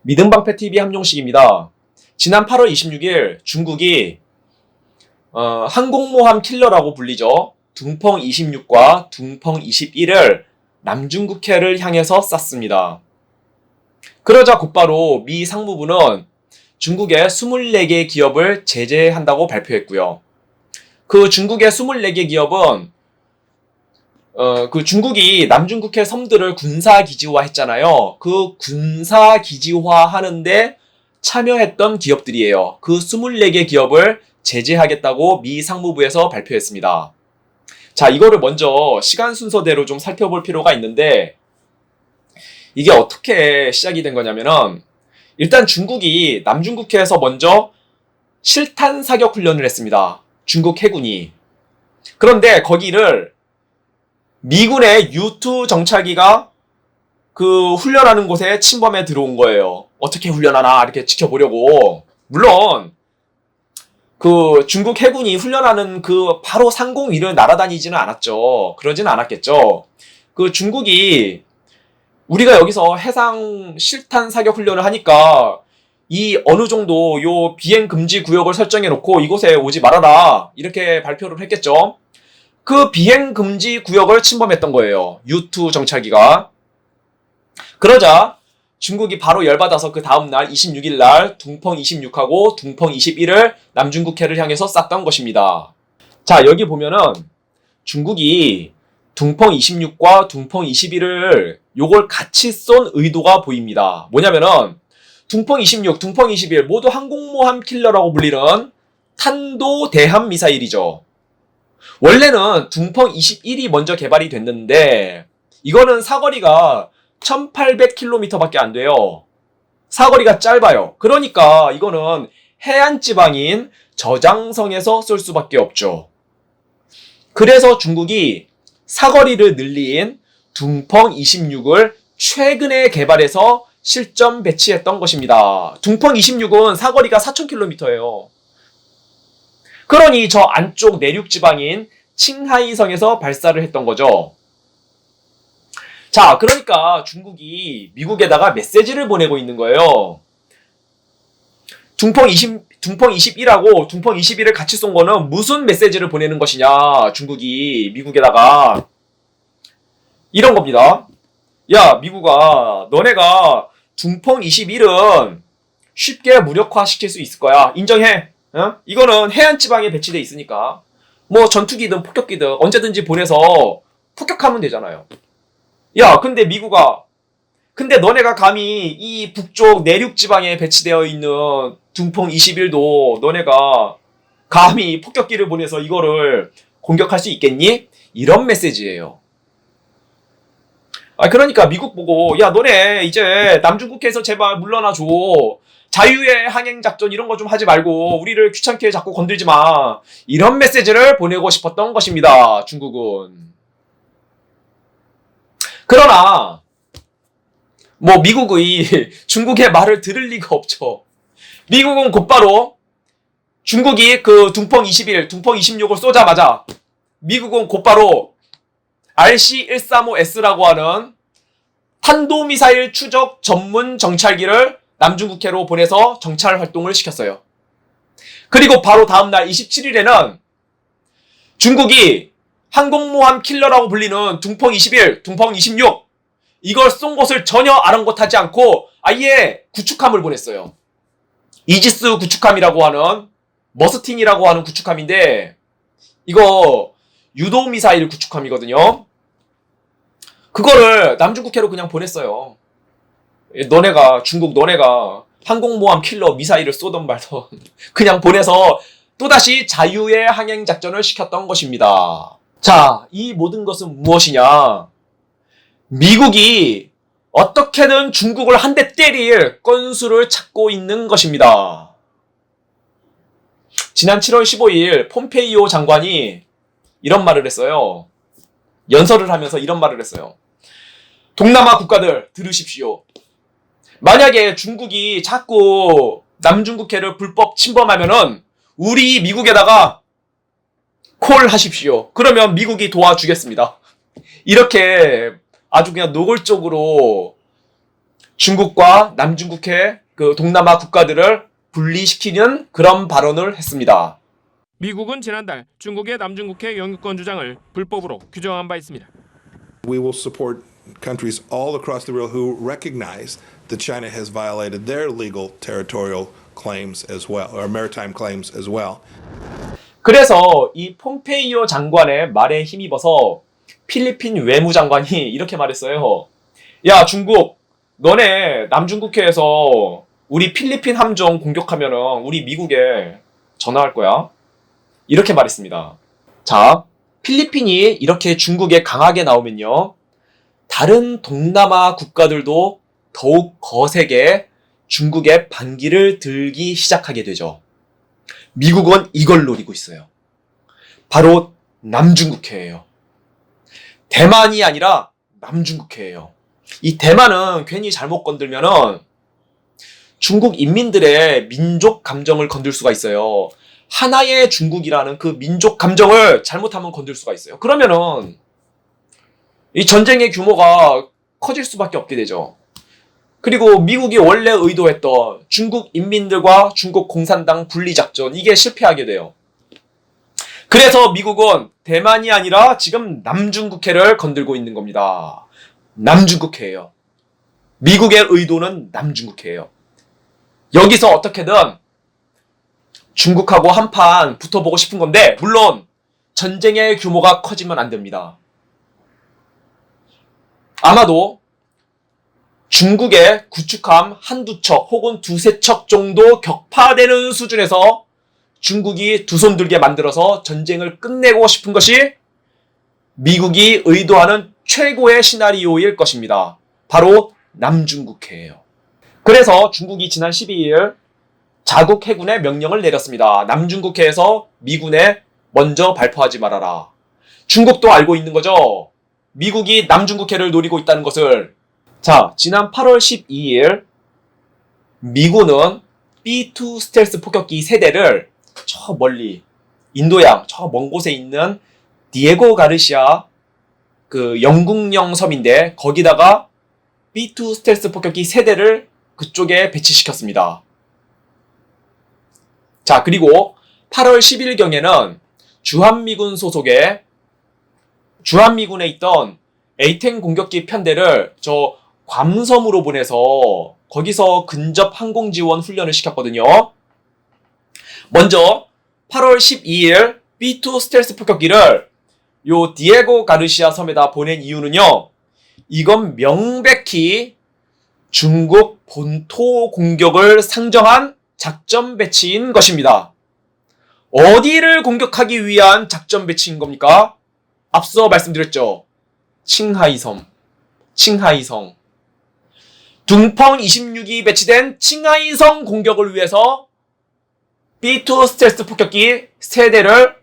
믿음방패TV 함용식입니다. 지난 8월 26일 중국이 항공모함 킬러라고 불리죠. 둥펑 26과 둥펑 21을 남중국해를 향해서 쐈습니다. 그러자 곧바로 미 상무부는 중국의 24개 기업을 제재한다고 발표했고요. 그 중국의 24개 기업은 그 중국이 남중국해 섬들을 군사기지화 했잖아요. 그 군사기지화 하는데 참여했던 기업들이에요. 그 24개 기업을 제재하겠다고 미 상무부에서 발표했습니다. 자, 이거를 먼저 시간 순서대로 좀 살펴볼 필요가 있는데, 이게 어떻게 시작이 된 거냐면은, 일단 중국이 남중국해에서 먼저 실탄 사격 훈련을 했습니다. 중국 해군이. 그런데 거기를 미군의 U2 정찰기가 그 훈련하는 곳에 침범해 들어온 거예요. 어떻게 훈련하나 이렇게 지켜보려고. 물론 그 중국 해군이 훈련하는 그 바로 상공 위를 날아다니지는 않았죠. 그러진 않았겠죠. 그 중국이 우리가 여기서 해상 실탄 사격 훈련을 하니까 이 어느 정도 요 비행 금지 구역을 설정해 놓고 이곳에 오지 말아라 이렇게 발표를 했겠죠. 그 비행 금지 구역을 침범했던 거예요. U2 정찰기가. 그러자 중국이 바로 열받아서 그 다음날 26일 날 둥펑 26하고 둥펑 21을 남중국해를 향해서 쐈던 것입니다. 자, 여기 보면은 중국이 둥펑 26과 둥펑 21을 요걸 같이 쏜 의도가 보입니다. 뭐냐면은 둥펑 26, 둥펑 21 모두 항공모함 킬러라고 불리는 탄도 대함 미사일이죠. 원래는 둥펑 21이 먼저 개발이 됐는데 이거는 사거리가 1800km밖에 안 돼요. 사거리가 짧아요. 그러니까 이거는 해안지방인 저장성에서 쏠 수밖에 없죠. 그래서 중국이 사거리를 늘린 둥펑 26을 최근에 개발해서 실전 배치했던 것입니다. 둥펑 26은 사거리가 4000km예요. 그러니 저 안쪽 내륙지방인 칭하이성에서 발사를 했던 거죠. 자, 그러니까 중국이 미국에다가 메시지를 보내고 있는 거예요. 둥펑 21하고 둥펑 21을 같이 쏜 거는 무슨 메시지를 보내는 것이냐, 중국이 미국에다가. 이런 겁니다. 야, 미국아, 너네가 둥펑 21은 쉽게 무력화시킬 수 있을 거야. 인정해. 어? 이거는 해안지방에 배치돼 있으니까. 뭐 전투기든 폭격기든 언제든지 보내서 폭격하면 되잖아요. 야, 근데 미국아, 근데 너네가 감히 이 북쪽 내륙지방에 배치되어 있는 둥펑 21도 너네가 감히 폭격기를 보내서 이거를 공격할 수 있겠니? 이런 메시지예요. 그러니까 미국 보고, 야, 너네 이제 남중국해에서 제발 물러나줘. 자유의 항행작전 이런 거 좀 하지 말고 우리를 귀찮게 자꾸 건들지 마. 이런 메시지를 보내고 싶었던 것입니다, 중국은. 그러나 뭐 미국의 중국의 말을 들을 리가 없죠. 미국은 곧바로 중국이 그 둥펑 21, 둥펑 26을 쏘자마자 미국은 곧바로 RC-135S라고 하는 탄도미사일 추적 전문 정찰기를 남중국해로 보내서 정찰 활동을 시켰어요. 그리고 바로 다음날 27일에는 중국이 항공모함 킬러라고 불리는 둥펑 21, 둥펑 26 이걸 쏜 것을 전혀 아랑곳하지 않고 아예 구축함을 보냈어요. 이지스 구축함이라고 하는, 머스틴이라고 하는 구축함인데 이거 유도미사일 구축함이거든요. 그거를 남중국해로 그냥 보냈어요. 너네가 항공모함 킬러 미사일을 쏘던 말던 그냥 보내서 또다시 자유의 항행작전을 시켰던 것입니다. 자, 이 모든 것은 무엇이냐? 미국이 어떻게든 중국을 한 대 때릴 건수를 찾고 있는 것입니다. 지난 7월 15일 폼페이오 장관이 이런 말을 했어요. 연설을 하면서 이런 말을 했어요. 동남아 국가들 들으십시오. 만약에 중국이 자꾸 남중국해를 불법 침범하면은 우리 미국에다가 콜하십시오. 그러면 미국이 도와주겠습니다. 이렇게 아주 그냥 노골적으로 중국과 남중국해 그 동남아 국가들을 분리시키는 그런 발언을 했습니다. 미국은 지난달 중국의 남중국해 영유권 주장을 불법으로 규정한 바 있습니다. We will support countries all across the world who recognize that China has violated their legal territorial claims as well, or maritime claims as well. 그래서 이 폼페이오 장관의 말에 힘입어서 필리핀 외무장관이 이렇게 말했어요. 야, 중국, 너네 남중국해에서 우리 필리핀 함정 공격하면은 우리 미국에 전화할 거야. 이렇게 말했습니다. 자, 필리핀이 이렇게 중국에 강하게 나오면요. 다른 동남아 국가들도 더욱 거세게 중국의 반기를 들기 시작하게 되죠. 미국은 이걸 노리고 있어요. 바로 남중국해예요. 대만이 아니라 남중국해예요. 이 대만은 괜히 잘못 건들면은 중국 인민들의 민족 감정을 건들 수가 있어요. 하나의 중국이라는 그 민족 감정을 잘못하면 건들 수가 있어요. 그러면은 이 전쟁의 규모가 커질 수밖에 없게 되죠. 그리고 미국이 원래 의도했던 중국 인민들과 중국 공산당 분리작전, 이게 실패하게 돼요. 그래서 미국은 대만이 아니라 지금 남중국해를 건들고 있는 겁니다. 남중국해예요. 미국의 의도는 남중국해예요. 여기서 어떻게든 중국하고 한판 붙어보고 싶은 건데, 물론 전쟁의 규모가 커지면 안 됩니다. 아마도 중국의 구축함 한두 척 혹은 두세 척 정도 격파되는 수준에서 중국이 두 손 들게 만들어서 전쟁을 끝내고 싶은 것이 미국이 의도하는 최고의 시나리오일 것입니다. 바로 남중국해예요. 그래서 중국이 지난 12일 자국 해군에 명령을 내렸습니다. 남중국해에서 미군에 먼저 발포하지 말아라. 중국도 알고 있는 거죠. 미국이 남중국해를 노리고 있다는 것을. 자, 지난 8월 12일 미군은 B-2 스텔스 폭격기 세대를 저 멀리 인도양 저 먼 곳에 있는 디에고 가르시아 그 영국령 섬인데 거기다가 B-2 스텔스 폭격기 세대를 그쪽에 배치시켰습니다. 자, 그리고 8월 10일경에는 주한미군 소속의 주한미군에 있던 A-10 공격기 편대를 저 괌섬으로 보내서 거기서 근접 항공지원 훈련을 시켰거든요. 먼저 8월 12일 B-2 스텔스 폭격기를 요 디에고 가르시아 섬에다 보낸 이유는요. 이건 명백히 중국 본토 공격을 상정한 작전 배치인 것입니다. 어디를 공격하기 위한 작전 배치인 겁니까? 앞서 말씀드렸죠. 칭하이섬, 칭하이성. 둥펑 26이 배치된 칭하이성 공격을 위해서 B-2 스텔스 폭격기 세대를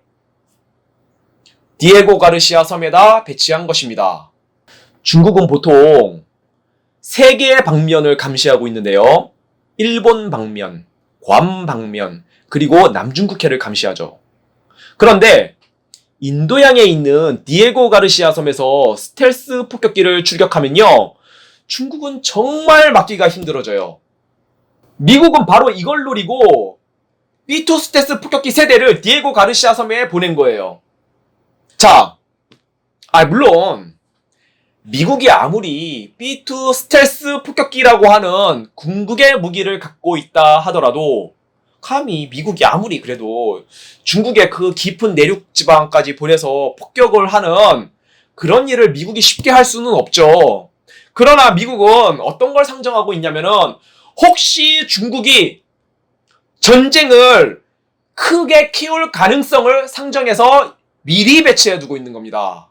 디에고 가르시아 섬에다 배치한 것입니다. 중국은 보통 3개의 방면을 감시하고 있는데요. 일본 방면, 괌 방면, 그리고 남중국해를 감시하죠. 그런데 인도양에 있는 디에고 가르시아 섬에서 스텔스 폭격기를 출격하면요. 중국은 정말 막기가 힘들어져요. 미국은 바로 이걸 노리고 B-2 스텔스 폭격기 세대를 디에고 가르시아 섬에 보낸 거예요. 자, 물론 미국이 아무리 B-2 스텔스 폭격기라고 하는 궁극의 무기를 갖고 있다 하더라도 감히 미국이 아무리 그래도 중국의 그 깊은 내륙 지방까지 보내서 폭격을 하는 그런 일을 미국이 쉽게 할 수는 없죠. 그러나 미국은 어떤 걸 상정하고 있냐면은 혹시 중국이 전쟁을 크게 키울 가능성을 상정해서 미리 배치해두고 있는 겁니다.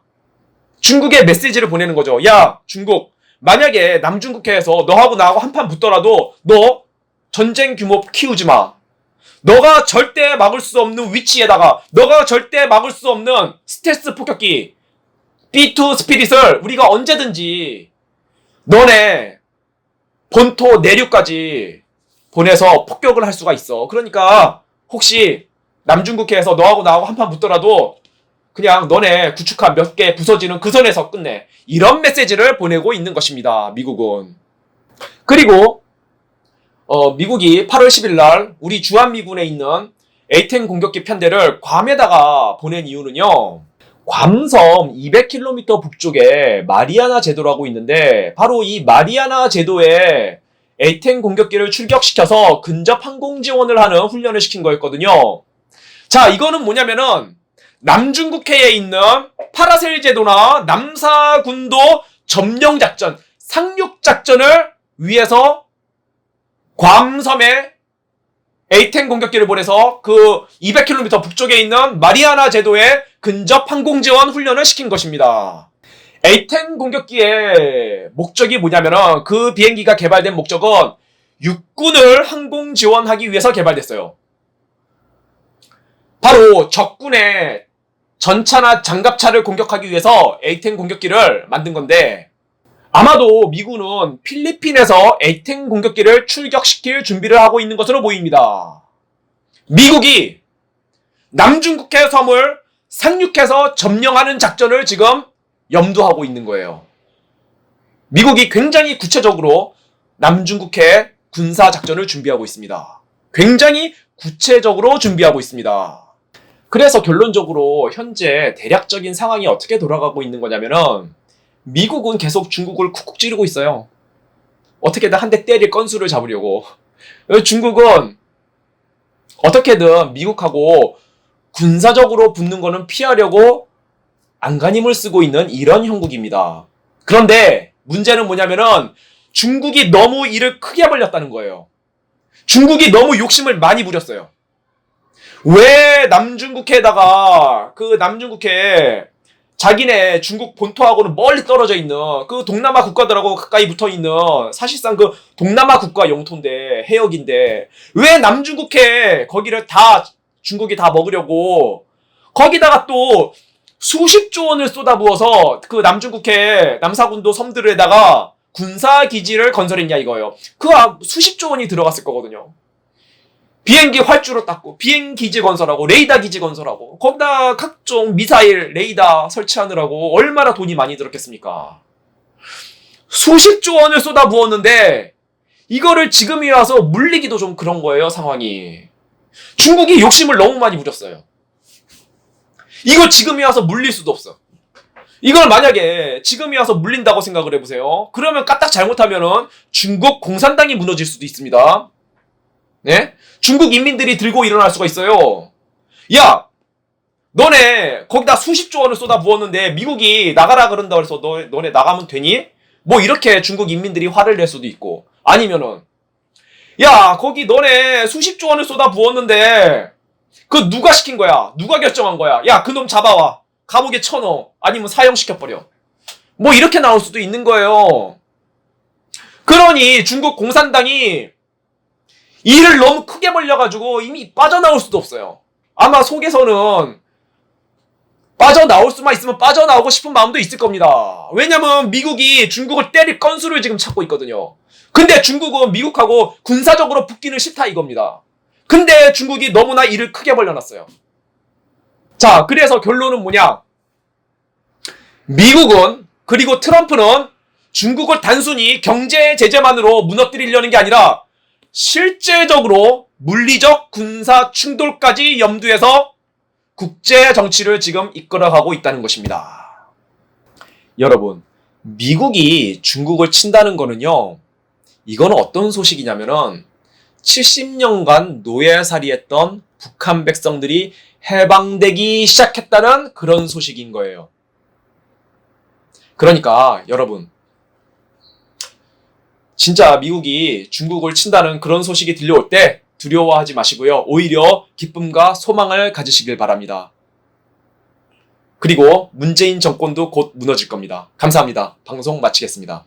중국에 메시지를 보내는 거죠. 야, 중국, 만약에 남중국해에서 너하고 나하고 한판 붙더라도 너 전쟁 규모 키우지 마. 너가 절대 막을 수 없는 위치에다가 너가 절대 막을 수 없는 스텔스 폭격기 B-2 스피릿을 우리가 언제든지 너네 본토 내륙까지 보내서 폭격을 할 수가 있어. 그러니까 혹시 남중국해에서 너하고 나하고 한판 붙더라도 그냥 너네 구축함 몇 개 부서지는 그 선에서 끝내. 이런 메시지를 보내고 있는 것입니다. 미국은. 그리고 미국이 8월 10일 날 우리 주한미군에 있는 A-10 공격기 편대를 괌에다가 보낸 이유는요. 괌섬 200km 북쪽에 마리아나 제도라고 있는데 바로 이 마리아나 제도에 A-10 공격기를 출격시켜서 근접 항공 지원을 하는 훈련을 시킨 거였거든요. 자, 이거는 뭐냐면은 남중국해에 있는 파라셀 제도나 남사군도 점령 작전, 상륙 작전을 위해서 괌섬에 A-10 공격기를 보내서 그 200km 북쪽에 있는 마리아나 제도에 근접 항공 지원 훈련을 시킨 것입니다. A-10 공격기의 목적이 뭐냐면은 그 비행기가 개발된 목적은 육군을 항공 지원하기 위해서 개발됐어요. 바로 적군의 전차나 장갑차를 공격하기 위해서 A-10 공격기를 만든 건데 아마도 미군은 필리핀에서 A-10 공격기를 출격시킬 준비를 하고 있는 것으로 보입니다. 미국이 남중국해 섬을 상륙해서 점령하는 작전을 지금 염두하고 있는 거예요. 미국이 굉장히 구체적으로 남중국해 군사작전을 준비하고 있습니다. 굉장히 구체적으로 준비하고 있습니다. 그래서 결론적으로 현재 대략적인 상황이 어떻게 돌아가고 있는 거냐면은 미국은 계속 중국을 쿡쿡 찌르고 있어요. 어떻게든 한 대 때릴 건수를 잡으려고. 중국은 어떻게든 미국하고 군사적으로 붙는 거는 피하려고 안간힘을 쓰고 있는 이런 형국입니다. 그런데 문제는 뭐냐면은 중국이 너무 일을 크게 벌렸다는 거예요. 중국이 너무 욕심을 많이 부렸어요. 왜 남중국해에다가 그 남중국해 자기네 중국 본토하고는 멀리 떨어져 있는 그 동남아 국가들하고 가까이 붙어 있는 사실상 그 동남아 국가 영토인데 해역인데 왜 남중국해 거기를 다 중국이 다 먹으려고 거기다가 또 수십조 원을 쏟아부어서 그 남중국해 남사군도 섬들에다가 군사기지를 건설했냐 이거예요. 그 수십조 원이 들어갔을 거거든요. 비행기 활주로 닦고 비행기지 건설하고 레이더 기지 건설하고 거기다 각종 미사일 레이더 설치하느라고 얼마나 돈이 많이 들었겠습니까? 수십조 원을 쏟아부었는데 이거를 지금이 와서 물리기도 좀 그런 거예요. 상황이. 중국이 욕심을 너무 많이 부렸어요. 이걸 지금이 와서 물릴 수도 없어. 이걸 만약에 지금이 와서 물린다고 생각을 해보세요. 그러면 까딱 잘못하면은 중국 공산당이 무너질 수도 있습니다. 네? 중국 인민들이 들고 일어날 수가 있어요. 야! 너네 거기다 수십조 원을 쏟아 부었는데 미국이 나가라 그런다 그래서 너네 나가면 되니? 뭐 이렇게 중국 인민들이 화를 낼 수도 있고 아니면은 야 거기 너네 수십조 원을 쏟아 부었는데 그 누가 시킨 거야? 누가 결정한 거야? 야 그놈 잡아와 감옥에 쳐넣어 아니면 사형시켜버려 뭐 이렇게 나올 수도 있는 거예요. 그러니 중국 공산당이 일을 너무 크게 벌려가지고 이미 빠져나올 수도 없어요. 아마 속에서는 빠져나올 수만 있으면 빠져나오고 싶은 마음도 있을 겁니다. 왜냐면 미국이 중국을 때릴 건수를 지금 찾고 있거든요. 근데 중국은 미국하고 군사적으로 붙기는 싫다 이겁니다. 근데 중국이 너무나 일을 크게 벌려놨어요. 자, 그래서 결론은 뭐냐? 미국은 그리고 트럼프는 중국을 단순히 경제 제재만으로 무너뜨리려는 게 아니라 실제적으로 물리적 군사 충돌까지 염두해서 국제 정치를 지금 이끌어가고 있다는 것입니다. 여러분, 미국이 중국을 친다는 거는요, 이거는 어떤 소식이냐면은 70년간 노예살이했던 북한 백성들이 해방되기 시작했다는 그런 소식인 거예요. 그러니까 여러분, 진짜 미국이 중국을 친다는 그런 소식이 들려올 때 두려워하지 마시고요. 오히려 기쁨과 소망을 가지시길 바랍니다. 그리고 문재인 정권도 곧 무너질 겁니다. 감사합니다. 방송 마치겠습니다.